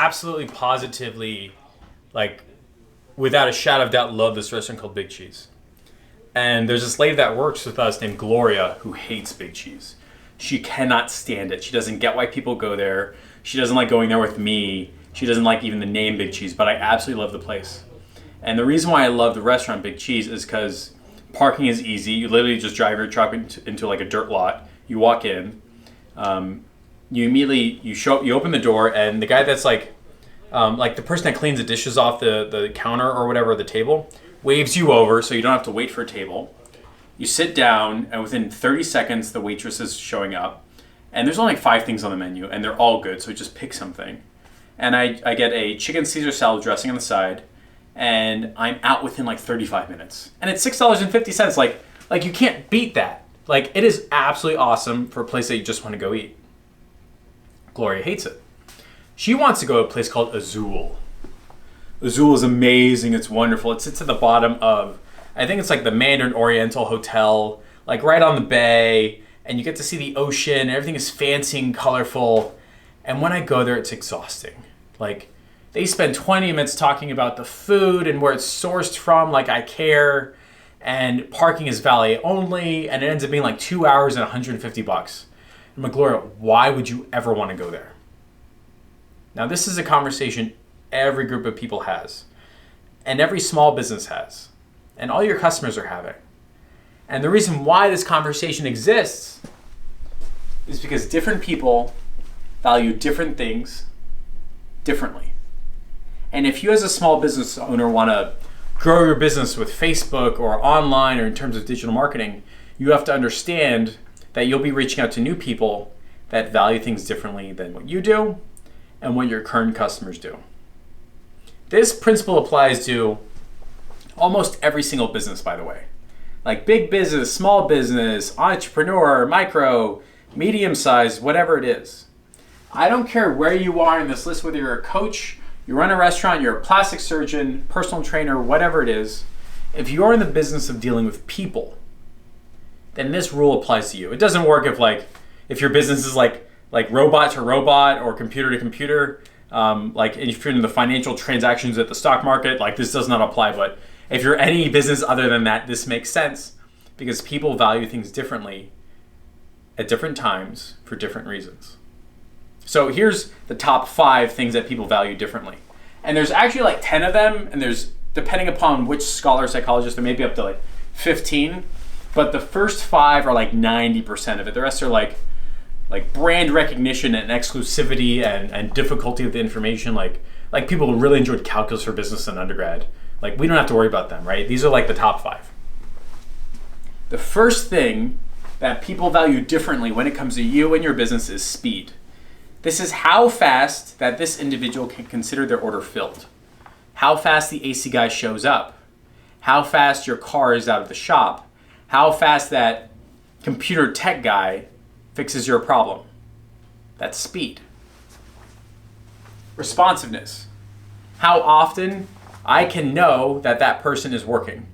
absolutely positively, like, without a shadow of doubt, love this restaurant called Big Cheese. And there's this lady that works with us named Gloria who hates Big Cheese. She cannot stand it. She doesn't get why people go there. She doesn't like going there with me. She doesn't like even the name Big Cheese, but I absolutely love the place. And the reason why I love the restaurant Big Cheese is because parking is easy. You literally just drive your truck into like a dirt lot. You walk in. You immediately, you open the door, and the guy that's like the person that cleans the dishes off the counter or whatever, the table, waves you over so you don't have to wait for a table. You sit down, and within 30 seconds, the waitress is showing up. And there's only like 5 things on the menu, and they're all good, so just pick something. And I get a chicken Caesar salad dressing on the side, and I'm out within like 35 minutes. And it's $6.50. Like you can't beat that. Like, it is absolutely awesome for a place that you just want to go eat. Gloria hates it. She wants to go to a place called Azul. Azul is amazing. It's wonderful. It sits at the bottom of, I think it's like the Mandarin Oriental Hotel, like right on the bay, and you get to see the ocean. Everything is fancy and colorful. And when I go there, it's exhausting. Like, they spend 20 minutes talking about the food and where it's sourced from, like I care, and parking is valet only, and it ends up being like 2 hours and $150. I'm like, Gloria, why would you ever want to go there? Now, this is a conversation every group of people has, and every small business has, and all your customers are having. And the reason why this conversation exists is because different people value different things differently. And if you as a small business owner want to grow your business with Facebook or online or in terms of digital marketing, you have to understand that you'll be reaching out to new people that value things differently than what you do and what your current customers do. This principle applies to almost every single business, by the way. Like big business, small business, entrepreneur, micro, medium size, whatever it is. I don't care where you are in this list, whether you're a coach, you run a restaurant, you're a plastic surgeon, personal trainer, whatever it is. If you're in the business of dealing with people, then this rule applies to you. It doesn't work if your business is like robot to robot or computer to computer. Like if you're in the financial transactions at the stock market, like this does not apply. But if you're any business other than that, this makes sense because people value things differently at different times for different reasons. So here's the top 5 things that people value differently. And there's actually like 10 of them, and there's, depending upon which scholar or psychologist, there may be up to like 15. But the first 5 are like 90% of it. The rest are like brand recognition and exclusivity and difficulty of the information. Like people who really enjoyed calculus for business in undergrad. Like we don't have to worry about them, right? These are like the top 5. The first thing that people value differently when it comes to you and your business is speed. This is how fast that this individual can consider their order filled. How fast the AC guy shows up. How fast your car is out of the shop. How fast that computer tech guy fixes your problem. That's speed. Responsiveness. How often I can know that that person is working.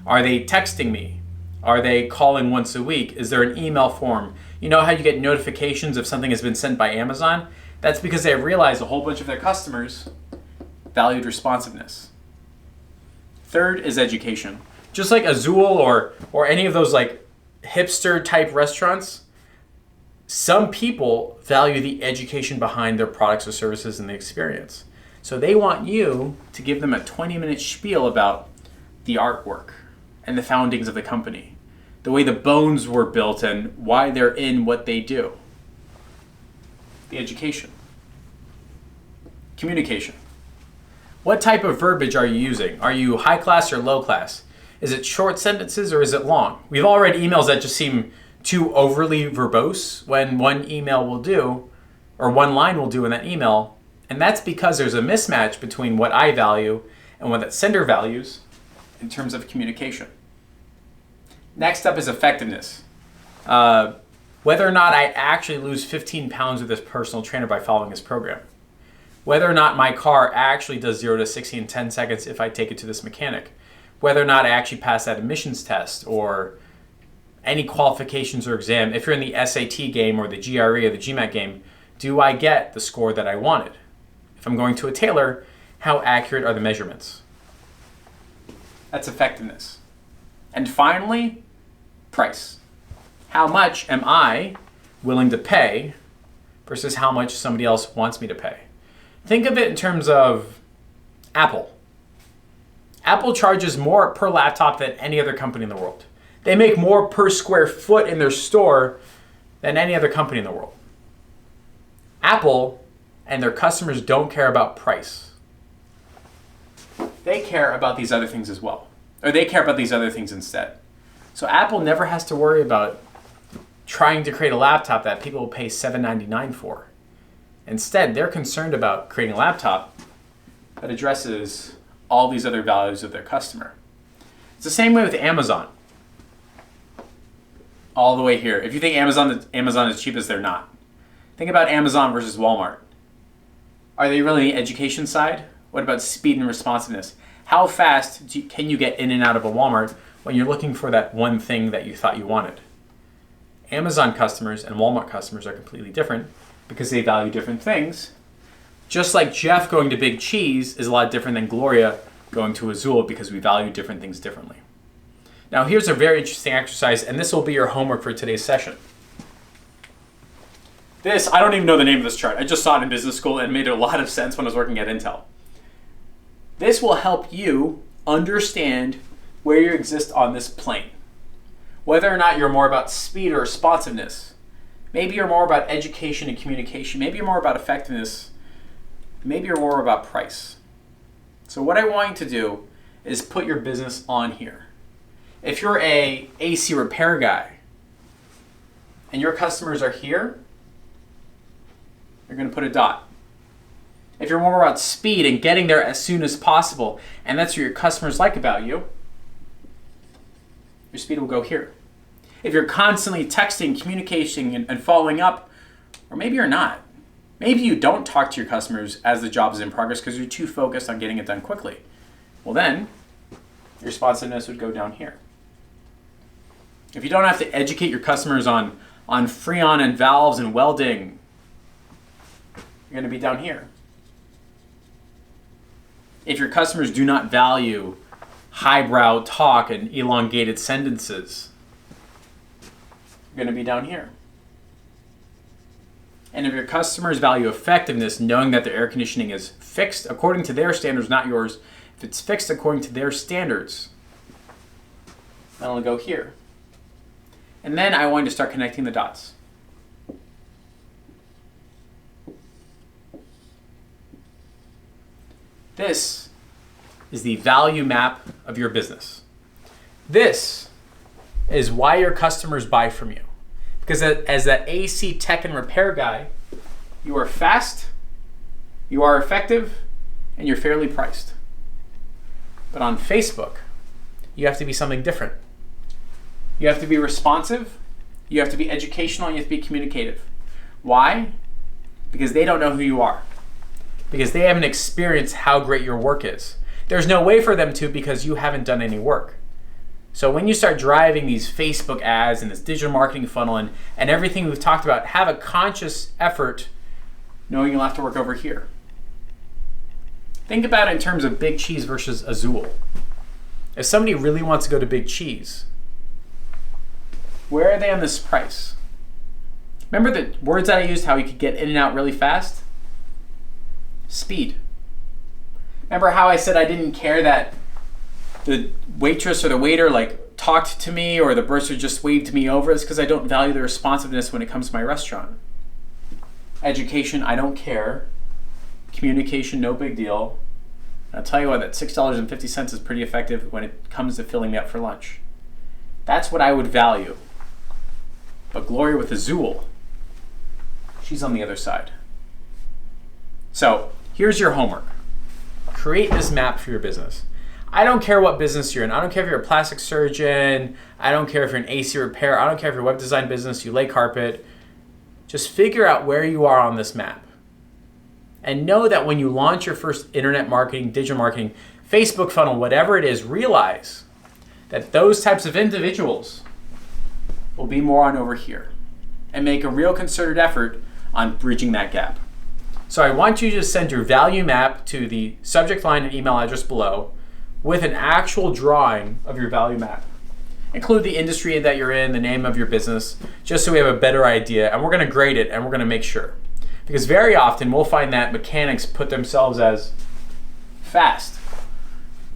Are they texting me? Are they calling once a week? Is there an email form? You know how you get notifications if something has been sent by Amazon? That's because they realized a whole bunch of their customers valued responsiveness. Third is education. Just like Azul or any of those like hipster type restaurants, some people value the education behind their products or services and the experience. So they want you to give them a 20-minute spiel about the artwork and the foundings of the company, the way the bones were built and why they're in what they do. The education. Communication. What type of verbiage are you using? Are you high class or low class? Is it short sentences or is it long? We've all read emails that just seem too overly verbose when one email will do, or one line will do in that email. And that's because there's a mismatch between what I value and what that sender values in terms of communication. Next up is effectiveness. Whether or not I actually lose 15 pounds with this personal trainer by following his program. Whether or not my car actually does 0 to 60 in 10 seconds if I take it to this mechanic. Whether or not I actually pass that emissions test or any qualifications or exam. If you're in the SAT game or the GRE or the GMAT game, do I get the score that I wanted? If I'm going to a tailor, how accurate are the measurements? That's effectiveness. And finally, price. How much am I willing to pay versus how much somebody else wants me to pay? Think of it in terms of Apple. Apple charges more per laptop than any other company in the world. They make more per square foot in their store than any other company in the world. Apple and their customers don't care about price. They care about these other things as well. Or they care about these other things instead. So Apple never has to worry about trying to create a laptop that people will pay $799 for. Instead, they're concerned about creating a laptop that addresses all these other values of their customer. It's the same way with Amazon. All the way here. If you think Amazon is cheapest, they're not. Think about Amazon versus Walmart. Are they really the education side? What about speed and responsiveness? How fast can you get in and out of a Walmart when you're looking for that one thing that you thought you wanted? Amazon customers and Walmart customers are completely different because they value different things. Just like Jeff going to Big Cheese is a lot different than Gloria going to Azul because we value different things differently. Now here's a very interesting exercise, and this will be your homework for today's session. This, I don't even know the name of this chart. I just saw it in business school and it made a lot of sense when I was working at Intel. This will help you understand where you exist on this plane. Whether or not you're more about speed or responsiveness. Maybe you're more about education and communication. Maybe you're more about effectiveness. Maybe you're more about price. So what I want you to do is put your business on here. If you're a AC repair guy and your customers are here, you're going to put a dot. If you're more about speed and getting there as soon as possible, and that's what your customers like about you, your speed will go here. If you're constantly texting, communicating, and following up, or maybe you're not. Maybe you don't talk to your customers as the job is in progress because you're too focused on getting it done quickly. Well then, your responsiveness would go down here. If you don't have to educate your customers on Freon and valves and welding, you're going to be down here. If your customers do not value highbrow talk and elongated sentences, you're going to be down here. And if your customers value effectiveness, knowing that their air conditioning is fixed according to their standards, not yours, if it's fixed according to their standards, then it'll go here. And then I want you to start connecting the dots. This is the value map of your business. This is why your customers buy from you. Because as that AC tech and repair guy, you are fast, you are effective, and you're fairly priced. But on Facebook, you have to be something different. You have to be responsive, you have to be educational, and you have to be communicative. Why? Because they don't know who you are. Because they haven't experienced how great your work is. There's no way for them to because you haven't done any work. So when you start driving these Facebook ads and this digital marketing funnel and everything we've talked about, have a conscious effort knowing you'll have to work over here. Think about it in terms of Big Cheese versus Azul. If somebody really wants to go to Big Cheese, where are they on this price? Remember the words that I used, how you could get in and out really fast? Speed. Remember how I said I didn't care that the waitress or the waiter talked to me or the bursar just waved me over? It's because I don't value the responsiveness when it comes to my restaurant. Education, I don't care. Communication, no big deal. And I'll tell you what, that $6.50 is pretty effective when it comes to filling me up for lunch. That's what I would value. But Gloria with Azul, she's on the other side. So here's your homework. Create this map for your business. I don't care what business you're in. I don't care if you're a plastic surgeon. I don't care if you're an AC repair. I don't care if you're a web design business, you lay carpet. Just figure out where you are on this map. And know that when you launch your first internet marketing, digital marketing, Facebook funnel, whatever it is, realize that those types of individuals will be more on over here. And make a real concerted effort on bridging that gap. So I want you to send your value map to the subject line and email address below with an actual drawing of your value map. Include the industry that you're in, the name of your business, just so we have a better idea. And we're going to grade it and we're going to make sure. Because very often we'll find that mechanics put themselves as fast,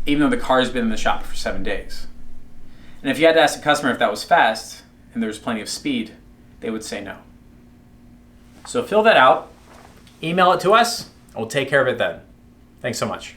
even though the car's been in the shop for 7 days. And if you had to ask a customer if that was fast and there's plenty of speed, they would say no. So fill that out, email it to us, and we'll take care of it then. Thanks so much.